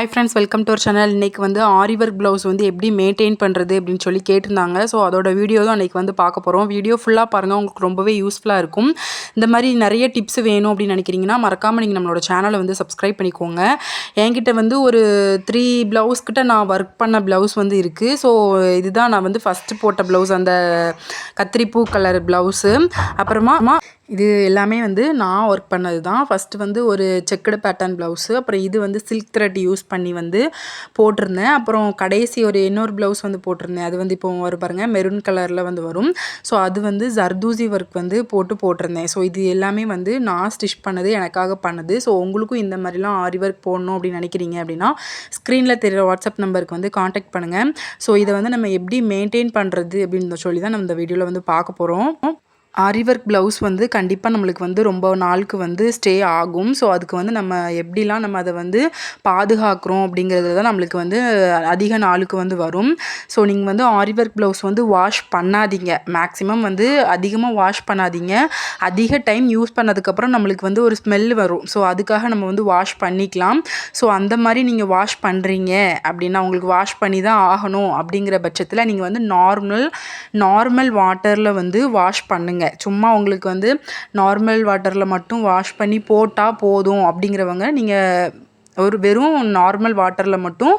Hi friends, welcome to our channel. இன்றைக்கி வந்து ஆரி work blouse வந்து எப்படி மெயின்டைன் பண்ணுறது அப்படின்னு சொல்லி கேட்டிருந்தாங்க. ஸோ அதோட வீடியோ தான் இன்றைக்கி வந்து பார்க்க போகிறோம். வீடியோ ஃபுல்லாக பாருங்கள், உங்களுக்கு ரொம்பவே யூஸ்ஃபுல்லாக இருக்கும். இந்த மாதிரி நிறைய டிப்ஸ் வேணும் அப்படின்னு நினைக்கிறீங்கன்னா மறக்காமல் நீங்கள் நம்மளோட சேனலை வந்து சப்ஸ்கிரைப் பண்ணிக்கோங்க. என்கிட்ட வந்து ஒரு 3 ப்ளவுஸ் கிட்ட நான் ஒர்க் பண்ண ப்ளவுஸ் வந்து இருக்குது. ஸோ இதுதான் நான் வந்து ஃபஸ்ட்டு போட்ட ப்ளவுஸ், அந்த கத்திரிப்பூ கலர் ப்ளவுஸு. அப்புறமா இது எல்லாமே வந்து நான் ஒர்க் பண்ணது தான். ஃபஸ்ட்டு வந்து ஒரு செக்குடு பேட்டர்ன் ப்ளவுஸு, அப்புறம் இது வந்து சில்க் த்ரெட் யூஸ் பண்ணி வந்து போட்டிருந்தேன். அப்புறம் கடைசி இன்னொரு ப்ளவுஸ் வந்து போட்டிருந்தேன். அது வந்து இப்போ வரும் பாருங்கள், மெரூன் கலரில் வந்து வரும். ஸோ அது வந்து ஜர்தூசி ஒர்க் வந்து போட்டிருந்தேன். ஸோ இது எல்லாமே வந்து நான் ஸ்டிச் பண்ணது, எனக்காக பண்ணது. ஸோ உங்களுக்கும் இந்த மாதிரிலாம் ஆரி ஒர்க் போடணும் அப்படின்னு நினைக்கிறீங்க அப்படின்னா ஸ்க்ரீனில் தெரிகிற வாட்ஸ்அப் நம்பருக்கு வந்து காண்டாக்ட் பண்ணுங்கள். ஸோ இதை வந்து நம்ம எப்படி மெயின்டைன் பண்ணுறது அப்படின்னு சொல்லி தான் நம்ம இந்த வீடியோவில் வந்து பார்க்க போகிறோம். ஆரி ஒர்க் ப்ளவுஸ் வந்து கண்டிப்பாக நம்மளுக்கு வந்து ரொம்ப நாளுக்கு வந்து ஸ்டே ஆகும். ஸோ அதுக்கு வந்து நம்ம எப்படிலாம் நம்ம அதை வந்து பாதுகாக்கிறோம் அப்படிங்கிறது தான் நம்மளுக்கு வந்து அதிக நாளுக்கு வந்து வரும். ஸோ நீங்கள் வந்து ஆரி ஒர்க் ப்ளவுஸ் வந்து வாஷ் பண்ணாதீங்க. மேக்ஸிமம் வந்து அதிகமாக வாஷ் பண்ணாதீங்க. அதிக டைம் யூஸ் பண்ணதுக்கப்புறம் நம்மளுக்கு வந்து ஒரு ஸ்மெல் வரும். ஸோ அதுக்காக நம்ம வந்து வாஷ் பண்ணிக்கலாம். ஸோ அந்த மாதிரி நீங்கள் வாஷ் பண்ணுறீங்க அப்படின்னா, உங்களுக்கு வாஷ் பண்ணி தான் ஆகணும் அப்படிங்கிற பட்சத்தில் நீங்கள் வந்து நார்மல் வாட்டரில் வந்து வாஷ் பண்ணுங்கள். சும்மா உங்களுக்கு வந்து நார்மல் வாட்டரில் மட்டும் வாஷ் பண்ணி போட்டால் போதும் அப்படிங்கிறவங்க நீங்கள் ஒரு வெறும் நார்மல் வாட்டரில் மட்டும்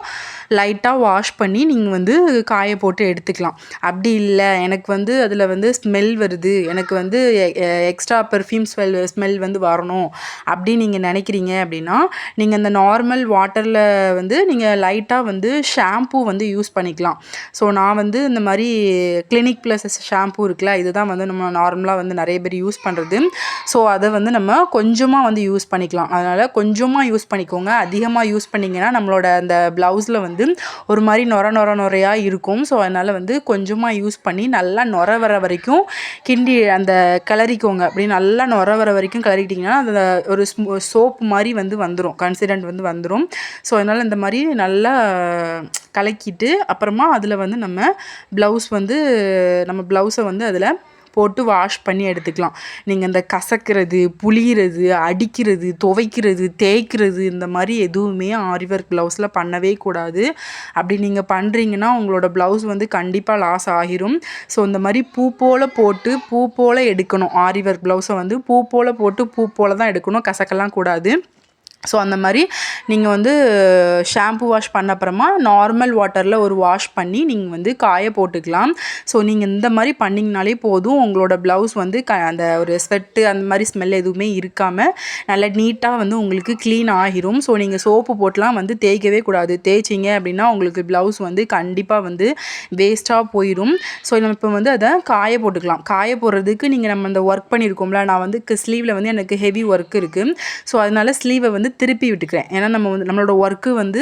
லைட்டாக வாஷ் பண்ணி நீங்கள் வந்து காய போட்டு எடுத்துக்கலாம். அப்படி இல்லை, எனக்கு வந்து அதில் வந்து ஸ்மெல் வருது, எனக்கு வந்து எக்ஸ்ட்ரா பெர்ஃப்யூம் ஸ்மெல் வந்து வரணும் அப்படின்னு நீங்கள் நினைக்கிறீங்க அப்படின்னா, நீங்கள் அந்த நார்மல் வாட்டரில் வந்து நீங்கள் லைட்டாக வந்து ஷாம்பூ வந்து யூஸ் பண்ணிக்கலாம். ஸோ நான் வந்து இந்த மாதிரி கிளினிக் ப்ளஸ் ஷாம்பூ இருக்குல்ல, இதுதான் வந்து நம்ம நார்மலாக வந்து நிறைய பேர் யூஸ் பண்ணுறது. ஸோ அதை வந்து நம்ம கொஞ்சமாக வந்து யூஸ் பண்ணிக்கலாம். அதனால் கொஞ்சமாக யூஸ் பண்ணிக்கோங்க. அதிகமாக யூஸ் பண்ணிங்கன்னா நம்மளோட அந்த ப்ளவுஸில் வந்து ஒரு மாதிரி நொரையாக இருக்கும். ஸோ அதனால் வந்து கொஞ்சமாக யூஸ் பண்ணி நல்லா நொரை வர வரைக்கும் கிண்டி அந்த கிளறிக்கோங்க. அப்படி நல்லா நொரை வர வரைக்கும் கிளறிட்டிங்கன்னா அந்த ஒரு சோப் மாதிரி வந்து வந்துடும், கன்சிடென்ட் வந்து வந்துடும். ஸோ அதனால் இந்த மாதிரி நல்லா கலக்கிட்டு அப்புறமா அதில் வந்து நம்ம ப்ளவுஸை வந்து அதில் போட்டு வாஷ் பண்ணி எடுத்துக்கலாம். நீங்கள் இந்த கசக்கிறது, புளிகிறது, அடிக்கிறது, துவைக்கிறது, தேய்க்கிறது இந்த மாதிரி எதுவுமே ஆரி ஒர்க் ப்ளவுஸில் பண்ணவே கூடாது. அப்படி நீங்கள் பண்ணுறீங்கன்னா உங்களோட ப்ளவுஸ் வந்து கண்டிப்பாக லாஸ் ஆகிரும். ஸோ இந்த மாதிரி பூ போல் எடுக்கணும். ஆரி ஒர்க் ப்ளவுஸை வந்து பூ போல் தான் எடுக்கணும், கசக்கலாம் கூடாது. ஸோ அந்த மாதிரி நீங்கள் வந்து ஷாம்பு வாஷ் பண்ண அப்புறமா நார்மல் வாட்டரில் ஒரு வாஷ் பண்ணி நீங்கள் வந்து காய போட்டுக்கலாம். ஸோ நீங்கள் இந்த மாதிரி பண்ணிங்கனாலே போதும், உங்களோட ப்ளவுஸ் வந்து அந்த ஒரு ஸ்வெட்டு அந்த மாதிரி ஸ்மெல் எதுவுமே இருக்காமல் நல்லா நீட்டாக வந்து உங்களுக்கு க்ளீன் ஆகிரும். ஸோ நீங்கள் சோப்பு போட்டுலாம் வந்து தேய்க்கவே கூடாது. தேய்ச்சிங்க அப்படின்னா உங்களுக்கு ப்ளவுஸ் வந்து கண்டிப்பாக வந்து வேஸ்ட்டாக போயிடும். ஸோ நம்ம இப்போ வந்து அதை காய போட்டுக்கலாம். காய போடுறதுக்கு நம்ம அந்த ஒர்க் பண்ணியிருக்கோம்ல, நான் வந்து ஸ்லீவில் வந்து எனக்கு ஹெவி ஒர்க் இருக்குது. ஸோ அதனால் ஸ்லீவை வந்து திருப்பி விட்டுக்கிறேன். ஏன்னா நம்மளோட ஒர்க்கு வந்து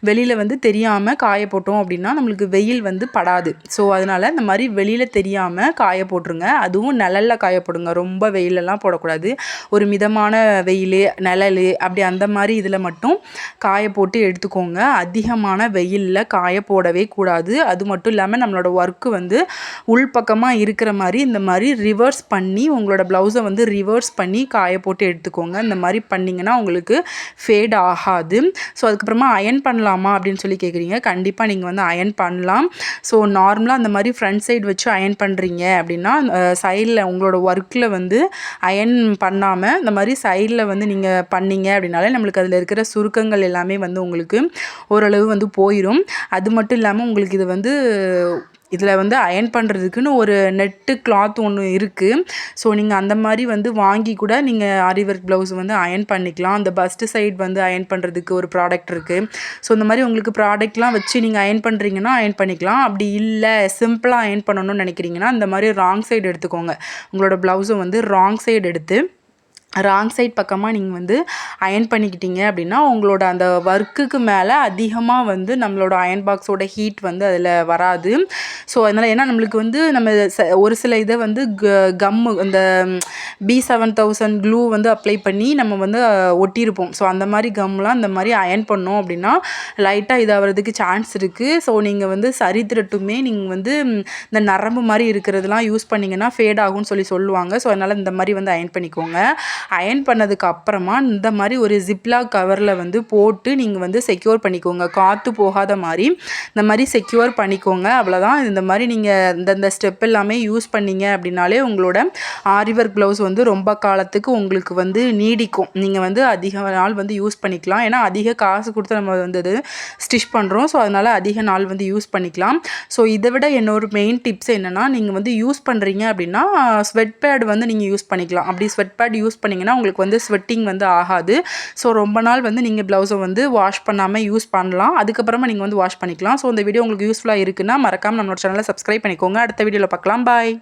வெளியில் வந்து தெரியாமல் காய போட்டோம் அப்படின்னா நம்மளுக்கு வெயில் வந்து படாது. ஸோ அதனால் இந்த மாதிரி வெளியில் தெரியாமல் காய போட்டுருங்க. அதுவும் நிழலில் காய போடுங்க. ரொம்ப வெயிலெல்லாம் போடக்கூடாது. ஒரு மிதமான வெயில், நிழல் அப்படி அந்த மாதிரி இதில் மட்டும் காய போட்டு எடுத்துக்கோங்க. அதிகமான வெயிலில் காய போடவே கூடாது. அது மட்டும் இல்லாமல் நம்மளோட ஒர்க்கு வந்து உள்பக்கமாக இருக்கிற மாதிரி இந்த மாதிரி ரிவர்ஸ் பண்ணி உங்களோட ப்ளவுஸை வந்து ரிவர்ஸ் பண்ணி காய போட்டு எடுத்துக்கோங்க. இந்த மாதிரி பண்ணிங்கன்னா உங்களுக்கு ஃபேட் ஆகாது. ஸோ அதுக்கப்புறமா அயன் பண்ணலாமா அப்படின்னு சொல்லி கேட்குறீங்க. கண்டிப்பாக நீங்கள் வந்து அயன் பண்ணலாம். ஸோ நார்மலாக அந்த மாதிரி ஃப்ரண்ட் சைடு வச்சு அயன் பண்ணுறீங்க அப்படின்னா சைடில் உங்களோட ஒர்க்கில் வந்து அயன் பண்ணாமல் இந்த மாதிரி சைடில் வந்து நீங்கள் பண்ணீங்க அப்படின்னாலே நம்மளுக்கு அதில் இருக்கிற சுருக்கங்கள் எல்லாமே வந்து உங்களுக்கு ஓரளவு வந்து போயிடும். அது மட்டும் இல்லாமல் உங்களுக்கு இது வந்து இதில் வந்து அயன் பண்ணுறதுக்குன்னு ஒரு நெட்டு கிளாத் ஒன்று இருக்குது. ஸோ நீங்கள் அந்த மாதிரி வந்து வாங்கி கூட நீங்கள் ஆரி ஒர்க் ப்ளவுஸ் வந்து அயன் பண்ணிக்கலாம். அந்த பஸ்ட்டு சைடு வந்து அயன் பண்ணுறதுக்கு ஒரு ப்ராடக்ட் இருக்குது. ஸோ இந்த மாதிரி உங்களுக்கு ப்ராடக்ட்லாம் வச்சு நீங்கள் அயன் பண்ணுறீங்கன்னா அயன் பண்ணிக்கலாம். அப்படி இல்லை, சிம்பிளாக அயன் பண்ணணும்னு நினைக்கிறீங்கன்னா இந்த மாதிரி ராங் சைடு எடுத்துக்கோங்க. உங்களோட ப்ளவுஸை வந்து ராங் சைடு எடுத்து ராங் சைட் பக்கமாக நீங்கள் வந்து அயன் பண்ணிக்கிட்டீங்க அப்படின்னா உங்களோட அந்த ஒர்க்குக்கு மேலே அதிகமாக வந்து நம்மளோட அயன் பாக்ஸோட ஹீட் வந்து அதில் வராது. ஸோ அதனால் ஏன்னா நம்மளுக்கு வந்து நம்ம ஒரு சில இதை வந்து கம்மு இந்த B7000 க்ளூ வந்து அப்ளை பண்ணி நம்ம வந்து ஒட்டியிருப்போம். ஸோ அந்த மாதிரி கம்லாம் இந்த மாதிரி அயன் பண்ணோம் அப்படின்னா லைட்டாக இதாகிறதுக்கு சான்ஸ் இருக்குது. ஸோ நீங்கள் வந்து சரி திரட்டுமே நீங்கள் வந்து இந்த நரம்பு மாதிரி இருக்கிறதுலாம் யூஸ் பண்ணிங்கன்னா ஃபேட் ஆகும்னு சொல்லுவாங்க. ஸோ அதனால் இந்த மாதிரி வந்து அயன் பண்ணிக்கோங்க. அயர்ன் பண்ணதுக்கு அப்புறமா இந்த மாதிரி ஒரு ஜிப்லாக் கவரில் வந்து போட்டு நீங்கள் வந்து செக்யூர் பண்ணிக்கோங்க. காற்று போகாத மாதிரி இந்த மாதிரி செக்யூர் பண்ணிக்கோங்க. அவ்வளோதான். இந்த மாதிரி நீங்கள் இந்த ஸ்டெப் எல்லாமே யூஸ் பண்ணீங்க அப்படின்னாலே உங்களோட ஆரி ஒர்க் ப்ளவுஸ் வந்து ரொம்ப காலத்துக்கு உங்களுக்கு வந்து நீடிக்கும். நீங்கள் வந்து அதிக நாள் வந்து யூஸ் பண்ணிக்கலாம். ஏன்னா அதிக காசு கொடுத்து நம்ம வந்து அது ஸ்டிச் பண்ணுறோம். ஸோ அதனால் அதிக நாள் வந்து யூஸ் பண்ணிக்கலாம். ஸோ இதை விட என்னோட மெயின் டிப்ஸ் என்னென்னா, நீங்கள் வந்து யூஸ் பண்ணுறீங்க அப்படின்னா ஸ்வெட் பேட் வந்து நீங்கள் யூஸ் பண்ணிக்கலாம். அப்படி ஸ்வெட் பேட் யூஸ் பண்ணிங்கன்னா உங்களுக்கு வந்து ஸ்வெட்டிங் வந்து ஆகாது. ஸோ ரொம்ப நாள் வந்து நீங்கள் ப்ளவுஸை வந்து வாஷ் பண்ணாமல் யூஸ் பண்ணலாம். அதுக்கப்புறமா நீங்கள் வந்து வாஷ் பண்ணிக்கலாம். ஸோ இந்த வீடியோ உங்களுக்கு யூஸ்ஃபுல்லாக இருக்குன்னா மறக்காமல் நம்மளோட சேனலை சப்ஸ்கிரைப் பண்ணிக்கோங்க. அடுத்த வீடியோவில் பார்க்கலாம். பாய்.